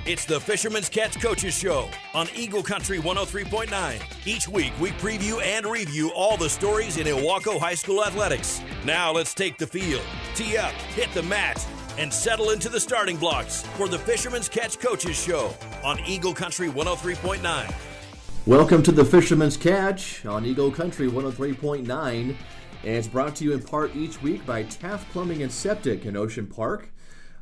It's the Fisherman's Catch Coaches Show on Eagle Country 103.9. Each week, we preview and review all the stories in Ilwaco High School athletics. Now let's take the field, tee up, hit the mat, and settle into the starting blocks for the Fisherman's Catch Coaches Show on Eagle Country 103.9. Welcome to the Fisherman's Catch on Eagle Country 103.9. And it's brought to you in part each week by Taft Plumbing and Septic in Ocean Park.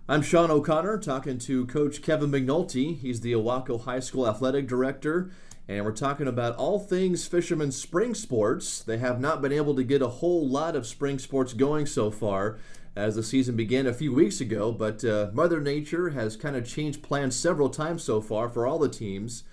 I'm Shaun O'Connor, talking to Coach Kevin McNulty. He's the Ilwaco High School Athletic Director, and we're talking about all things Fisherman's Spring Sports. They have not been able to get a whole lot of spring sports going so far as the season began a few weeks ago, but Mother Nature has kind of changed plans several times so far for all the teams.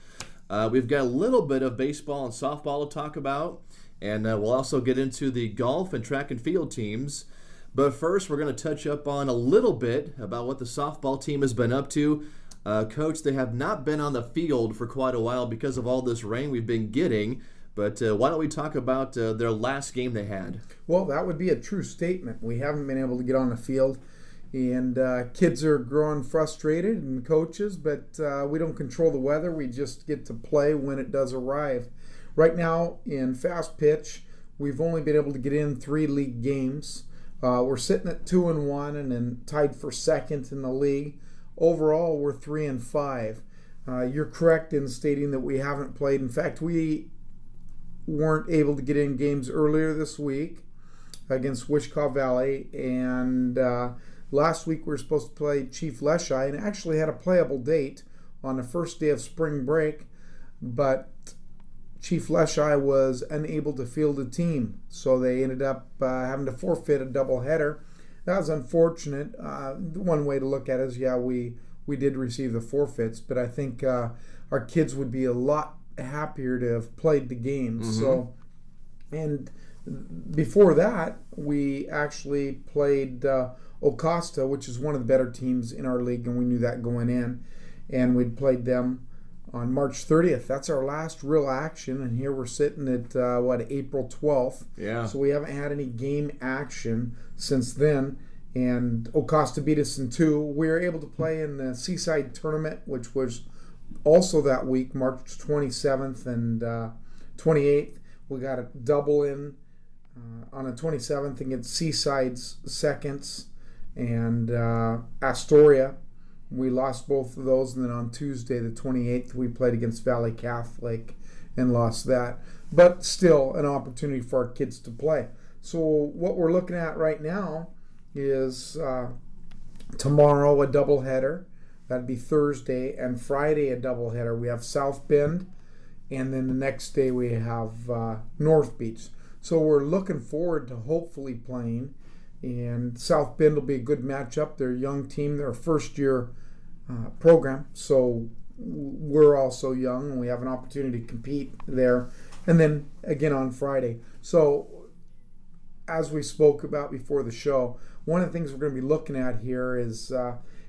We've got a little bit of baseball and softball to talk about, and we'll also get into the golf and track and field teams. But first, we're going to touch up on a little bit about what the softball team has been up to. Coach, they have not been on the field for quite a while because of all this rain we've been getting. But why don't we talk about their last game they had? Well, that would be a true statement. We haven't been able to get on the field. And kids are growing frustrated, and coaches, but we don't control the weather. We just get to play when it does arrive. Right now, in fast pitch, we've only been able to get in 3 league games. We're sitting at 2-1 and then tied for second in the league. Overall, we're 3-5. You're correct in stating that we haven't played. In fact, we weren't able to get in games earlier this week against Wichita Valley, and last week we were supposed to play Chief Leschi and actually had a playable date on the first day of spring break, but Chief Leschi was unable to field a team, so they ended up having to forfeit a doubleheader. That was unfortunate. One way to look at it is, we did receive the forfeits, but I think our kids would be a lot happier to have played the games. Mm-hmm. So, and before that, we actually played Ocosta, which is one of the better teams in our league, and we knew that going in, and we'd played them on March 30th. That's our last real action, and here we're sitting at, April 12th. Yeah. So we haven't had any game action since then, and Ocosta beat us in 2. We were able to play in the Seaside Tournament, which was also that week, March 27th and 28th. We got a double in on the 27th against Seaside's Seconds and Astoria. We lost both of those, and then on Tuesday, the 28th, we played against Valley Catholic and lost that. But still an opportunity for our kids to play. So what we're looking at right now is tomorrow a doubleheader. That'd be Thursday, and Friday a doubleheader. We have South Bend, and then the next day we have North Beach. So we're looking forward to hopefully playing. And South Bend will be a good matchup. They're a young team. They're a first-year program, so we're also young, and we have an opportunity to compete there. And then again on Friday. So as we spoke about before the show, one of the things we're going to be looking at here is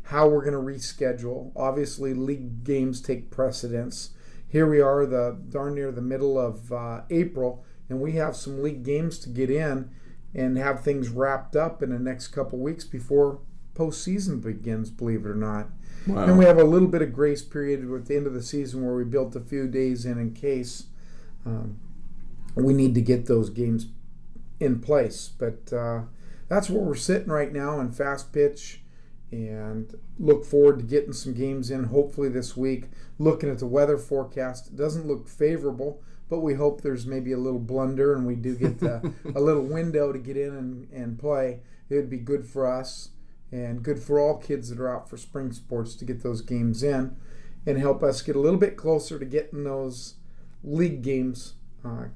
how we're going to reschedule. Obviously, league games take precedence. Here we are, darn near the middle of April, and we have some league games to get in and have things wrapped up in the next couple weeks before postseason begins, believe it or not. Wow. And we have a little bit of grace period at the end of the season where we built a few days in case we need to get those games in place. But that's where we're sitting right now in fast pitch, and look forward to getting some games in hopefully this week. Looking at the weather forecast, it doesn't look favorable, but we hope there's maybe a little blunder and we do get a little window to get in and play. It would be good for us and good for all kids that are out for spring sports to get those games in and help us get a little bit closer to getting those league games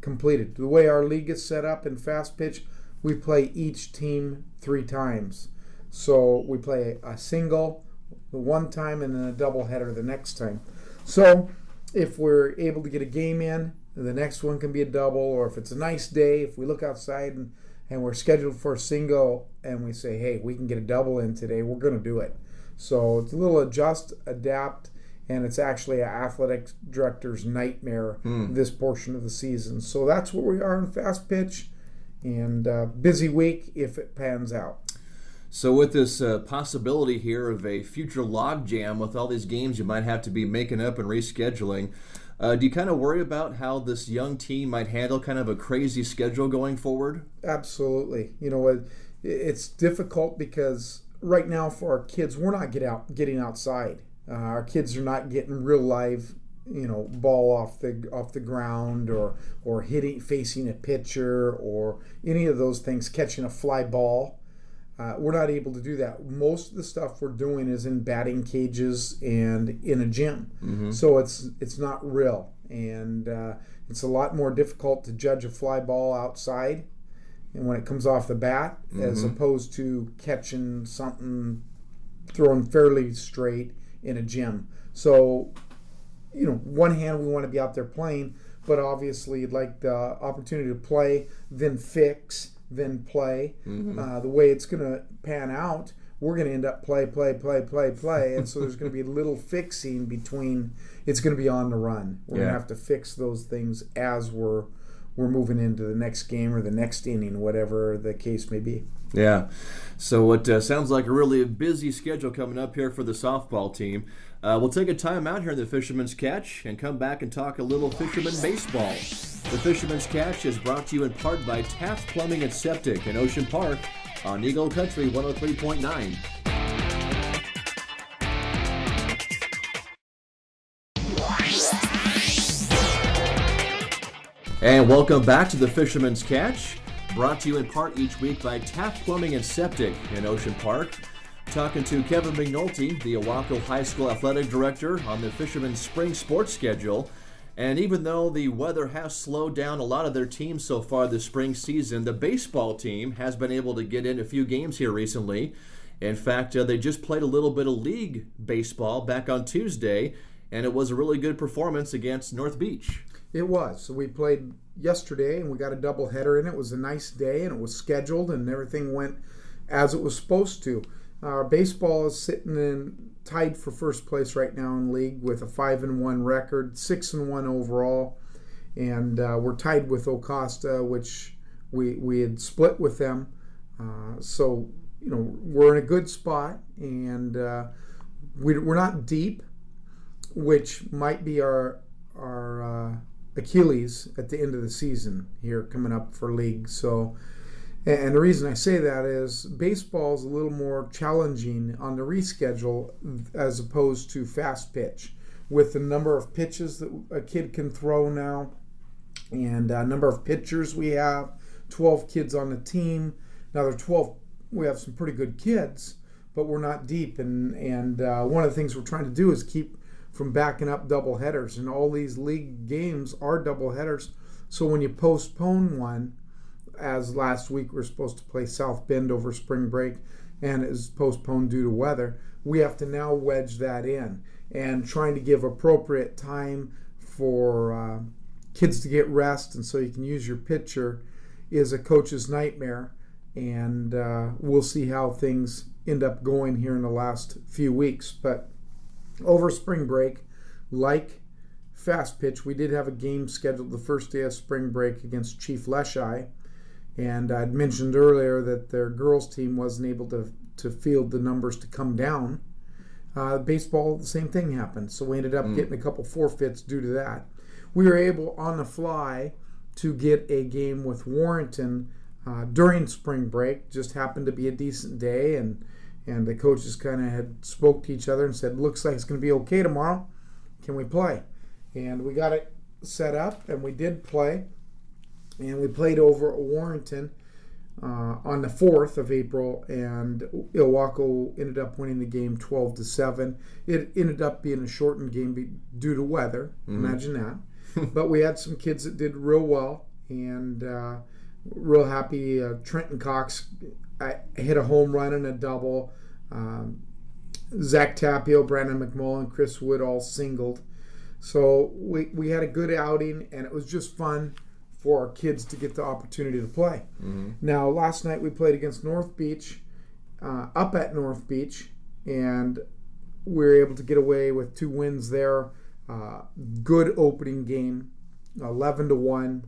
completed. The way our league is set up in fast pitch, we play each team 3 times. So we play a single the one time and then a doubleheader the next time. So if we're able to get a game in, the next one can be a double, or if it's a nice day, if we look outside and we're scheduled for a single and we say, hey, we can get a double in today, we're going to do it. So it's a little adjust, adapt, and it's actually an athletic director's nightmare this portion of the season. So that's where we are in fast pitch, and busy week if it pans out. So with this possibility here of a future logjam with all these games you might have to be making up and rescheduling, do you kind of worry about how this young team might handle kind of a crazy schedule going forward? Absolutely. It's difficult because right now for our kids, we're not getting outside. Our kids are not getting real live, ball off the ground or facing a pitcher or any of those things, catching a fly ball. We're not able to do that. Most of the stuff we're doing is in batting cages and in a gym. Mm-hmm. So it's not real. And it's a lot more difficult to judge a fly ball outside and when it comes off the bat, mm-hmm. as opposed to catching something thrown fairly straight in a gym. So, one hand we want to be out there playing, but obviously you'd like the opportunity to play, then fix, then play. Mm-hmm. The way it's going to pan out, we're going to end up play, and so there's going to be little fixing between. It's going to be on the run. We're going to have to fix those things as we're moving into the next game or the next inning, whatever the case may be. Yeah. So it sounds like a really busy schedule coming up here for the softball team. We'll take a time out here in the Fisherman's Catch and come back and talk a little Fisherman baseball. The Fisherman's Catch is brought to you in part by Taft Plumbing and Septic in Ocean Park on Eagle Country 103.9. And welcome back to the Fisherman's Catch, brought to you in part each week by Taft Plumbing and Septic in Ocean Park. Talking to Kevin McNulty, the Ilwaco High School Athletic Director, on the Fisherman's Spring sports schedule. And even though the weather has slowed down a lot of their teams so far this spring season, the baseball team has been able to get in a few games here recently. In fact, they just played a little bit of league baseball back on Tuesday, and it was a really good performance against North Beach. It was. So we played yesterday, and we got a doubleheader in. It was a nice day, and it was scheduled, and everything went as it was supposed to. Our baseball is sitting tied for first place right now in the league with a 5-1 record, 6-1 overall, and we're tied with Ocosta, which we had split with them. So we're in a good spot, and we're not deep, which might be our Achilles at the end of the season here coming up for league. So, and the reason I say that is baseball is a little more challenging on the reschedule as opposed to fast pitch, with the number of pitches that a kid can throw now and number of pitchers we have. 12 kids on the team. Now they're 12. We have some pretty good kids, but we're not deep. And one of the things we're trying to do is keep from backing up double headers, and all these league games are double headers. So when you postpone one, as last week we were supposed to play South Bend over spring break and it is postponed due to weather, we have to now wedge that in, and trying to give appropriate time for kids to get rest and so you can use your pitcher is a coach's nightmare. And we'll see how things end up going here in the last few weeks. But over spring break, like fast pitch, we did have a game scheduled the first day of spring break against Chief Leshai, and I'd mentioned earlier that their girls team wasn't able to field the numbers to come down. Baseball, the same thing happened, so we ended up getting a couple forfeits due to that. We were able on the fly to get a game with Warrenton during spring break. Just happened to be a decent day, and the coaches kind of had spoke to each other and said, looks like it's going to be okay tomorrow. Can we play? And we got it set up, and we did play. And we played over at Warrenton on the 4th of April, and Ilwaco ended up winning the game 12-7. It ended up being a shortened game due to weather. Imagine that. But we had some kids that did real well, and real happy. Trenton Cox hit a home run and a double. Zach Tapio, Brandon McMullen, Chris Wood all singled. So we had a good outing, and it was just fun for our kids to get the opportunity to play. Now, last night we played against North Beach, up at North Beach, and we were able to get away with 2 wins there. Good opening game, 11-1.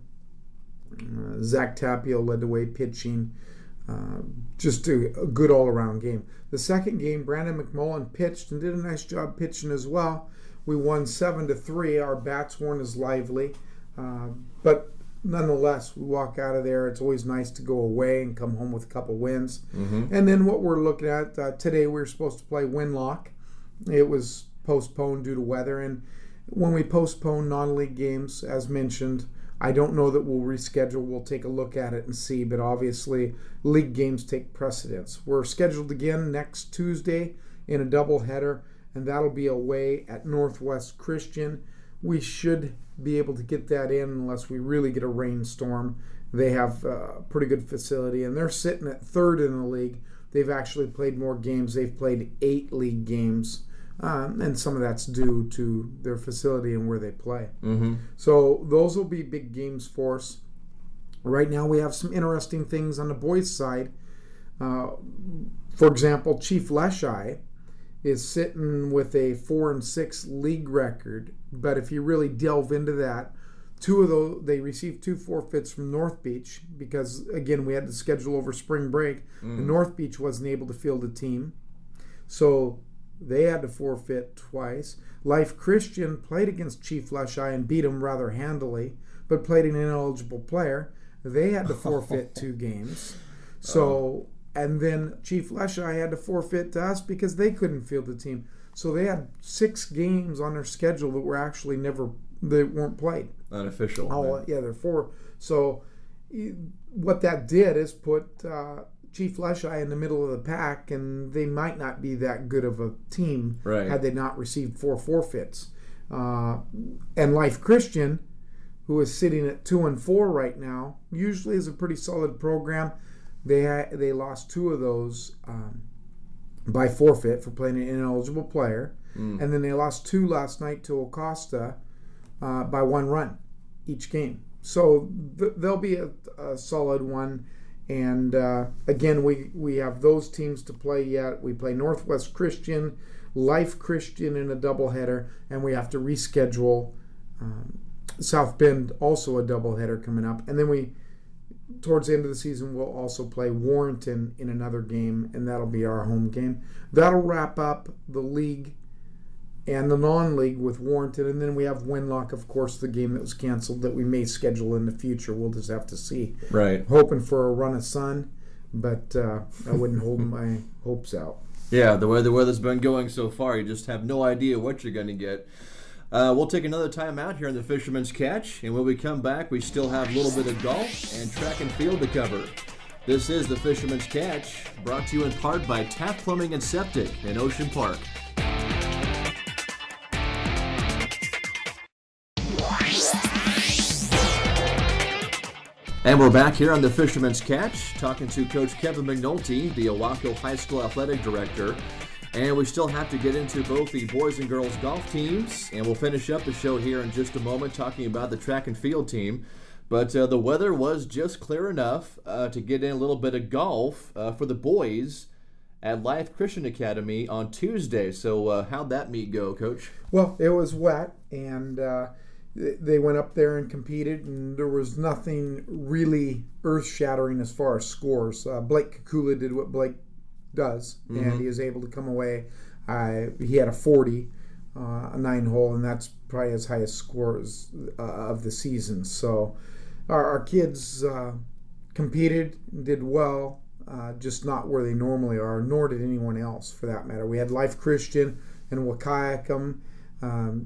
Zach Tapio led the way pitching. just a good all-around game. The second game, Brandon McMullen pitched and did a nice job pitching as well. We won 7-3. Our bats weren't as lively, but nonetheless, we walk out of there. It's always nice to go away and come home with a couple wins. Mm-hmm. And then what we're looking at today, we were supposed to play Winlock. It was postponed due to weather, and when we postpone non-league games, as mentioned, I don't know that we'll reschedule. We'll take a look at it and see, but obviously league games take precedence. We're scheduled again next Tuesday in a doubleheader, and that'll be away at Northwest Christian. We should be able to get that in unless we really get a rainstorm. They have a pretty good facility, and they're sitting at third in the league. They've actually played more games. They've played 8 league games. And some of that's due to their facility and where they play. Mm-hmm. So those will be big games for us. Right now we have some interesting things on the boys' side. For example, Chief Leschi is sitting with a 4-6 league record. But if you really delve into that, they received 2 forfeits from North Beach because, again, we had to schedule over spring break. And North Beach wasn't able to field a team. So they had to forfeit twice. Life Christian played against Chief Leschi and beat him rather handily, but played an ineligible player. They had to forfeit 2 games. So, and then Chief Leschi had to forfeit to us because they couldn't field the team. So they had 6 games on their schedule that were actually they weren't played. Unofficial. Oh, yeah, they're 4. So what that did is put Chief Leschi in the middle of the pack, and they might not be that good of a team had they not received 4 forfeits. And Life Christian, who is sitting at 2-4 right now, usually is a pretty solid program. They lost 2 of those by forfeit for playing an ineligible player, and then they lost 2 last night to Acosta by 1 run each game. So they'll be a solid one. And again, we have those teams to play yet. We play Northwest Christian, Life Christian in a doubleheader, and we have to reschedule South Bend, also a doubleheader coming up. And then towards the end of the season, we'll also play Warrenton in another game, and that'll be our home game. That'll wrap up the league and the non-league with Warrenton, and then we have Winlock, of course, the game that was canceled that we may schedule in the future. We'll just have to see. Right. Hoping for a run of sun, but I wouldn't hold my hopes out. Yeah, the way the weather's been going so far, you just have no idea what you're going to get. We'll take another time out here in the Fisherman's Catch, and when we come back, we still have a little bit of golf and track and field to cover. This is the Fisherman's Catch, brought to you in part by Taft Plumbing and Septic in Ocean Park. And we're back here on the Fisherman's Catch, talking to Coach Kevin McNulty, the Ilwaco High School Athletic Director. And we still have to get into both the boys and girls golf teams, and we'll finish up the show here in just a moment talking about the track and field team. But the weather was just clear enough to get in a little bit of golf for the boys at Life Christian Academy on Tuesday. So how'd that meet go, Coach? Well, it was wet, and they went up there and competed, and there was nothing really earth-shattering as far as scores. Blake Kukula did what Blake does, and he was able to come away. He had a 40, a 9-hole, and that's probably his highest scores of the season. So our kids competed, did well, just not where they normally are, nor did anyone else for that matter. We had Life Christian and Wakayakum.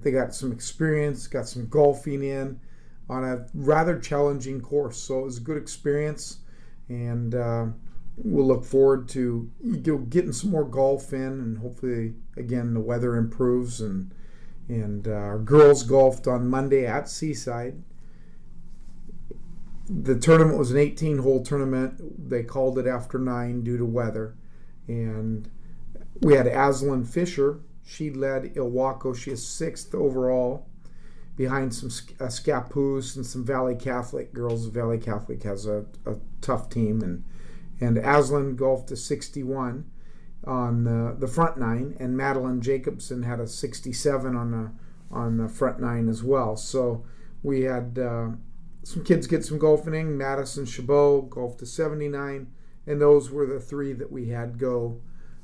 They got some experience, got some golfing in on a rather challenging course. So it was a good experience, and we'll look forward to getting some more golf in, and hopefully, again, the weather improves. And our girls golfed on Monday at Seaside. The tournament was an 18-hole tournament. They called it after 9 due to weather. And we had Aslan Fisher. She led Ilwaco. She is 6th overall, behind some Scappoose and some Valley Catholic girls. Valley Catholic has a tough team, and Aslan golfed a 61 on the front 9, and Madeline Jacobson had a 67 on the front 9 as well. So we had some kids get some golfing in. Madison Chabot golfed a 79, and those were the 3 that we had go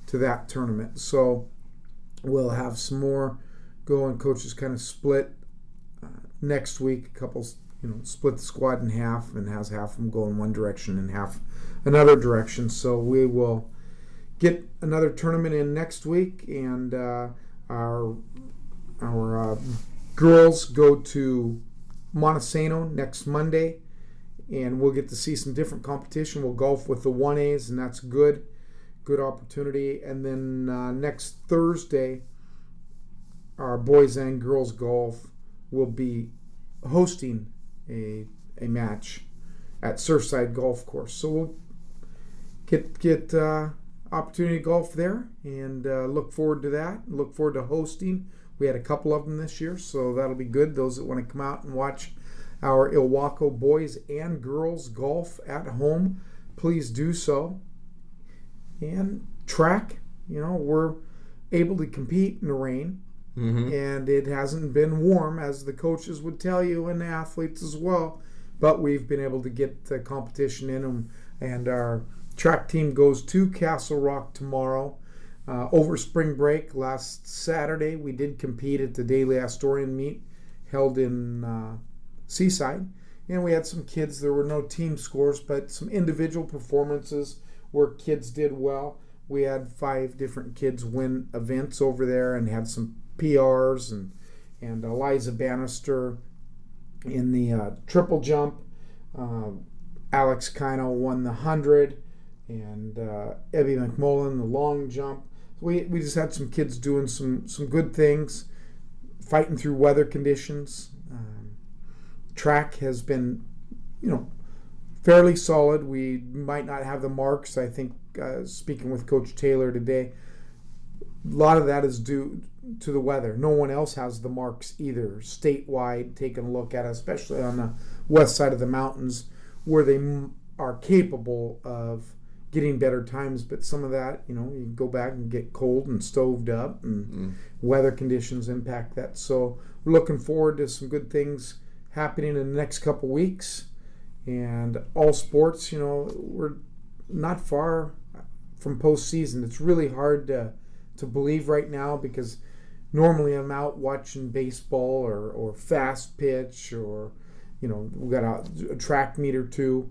to that tournament. So we'll have some more go, and coaches kind of split next week. A couple, split the squad in half, and has half of them go in one direction and half another direction. So we will get another tournament in next week, and our girls go to Montesano next Monday, and we'll get to see some different competition. We'll golf with the 1As, and that's good opportunity. And then next Thursday, our boys and girls golf will be hosting a match at Surfside Golf Course. So we'll get opportunity to golf there, and look forward to that. Look forward to hosting. We had a couple of them this year, so that'll be good. Those that want to come out and watch our Ilwaco boys and girls golf at home, please do so. And track, we're able to compete in the rain, and it hasn't been warm, as the coaches would tell you, and the athletes as well, but we've been able to get the competition in them, and our track team goes to Castle Rock tomorrow. Over spring break, last Saturday, we did compete at the Daily Astorian meet held in Seaside, and we had some kids. There were no team scores, but some individual performances where kids did well. We had 5 different kids win events over there and had some PRs, and Eliza Bannister in the triple jump. Alex Kino won the 100, and Ebby McMullen the long jump. We just had some kids doing some good things, fighting through weather conditions. Track has been, fairly solid. We might not have the marks. I think, speaking with Coach Taylor today, a lot of that is due to the weather. No one else has the marks either, statewide, taking a look at it, especially on the west side of the mountains, where they are capable of getting better times. But some of that, you go back and get cold and stoved up, and weather conditions impact that. So we're looking forward to some good things happening in the next couple weeks. And all sports, we're not far from postseason. It's really hard to believe right now, because normally I'm out watching baseball or fast pitch, or we got a track meet or two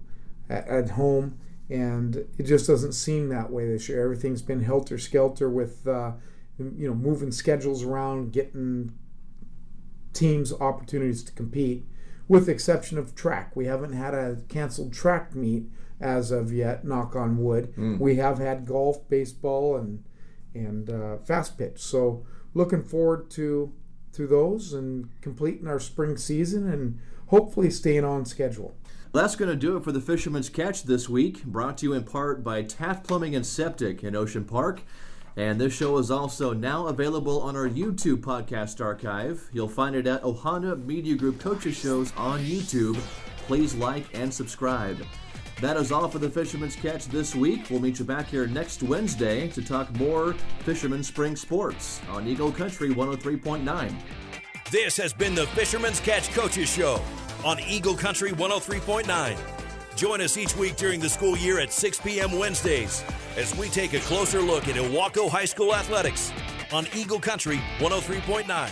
at home, and it just doesn't seem that way this year. Everything's been helter-skelter with moving schedules around, getting teams opportunities to compete, with the exception of track. We haven't had a canceled track meet as of yet, knock on wood. We have had golf, baseball, and fast pitch. So looking forward to those, and completing our spring season, and hopefully staying on schedule. That's going to do it for the Fisherman's Catch this week, brought to you in part by Taft Plumbing and Septic in Ocean Park. And this show is also now available on our YouTube podcast archive. You'll find it at Ohana Media Group Coaches Shows on YouTube. Please like and subscribe. That is all for the Fisherman's Catch this week. We'll meet you back here next Wednesday to talk more Fisherman's Spring sports on Eagle Country 103.9. This has been the Fisherman's Catch Coaches Show on Eagle Country 103.9. Join us each week during the school year at 6 p.m. Wednesdays as we take a closer look at Ilwaco High School athletics on Eagle Country 103.9.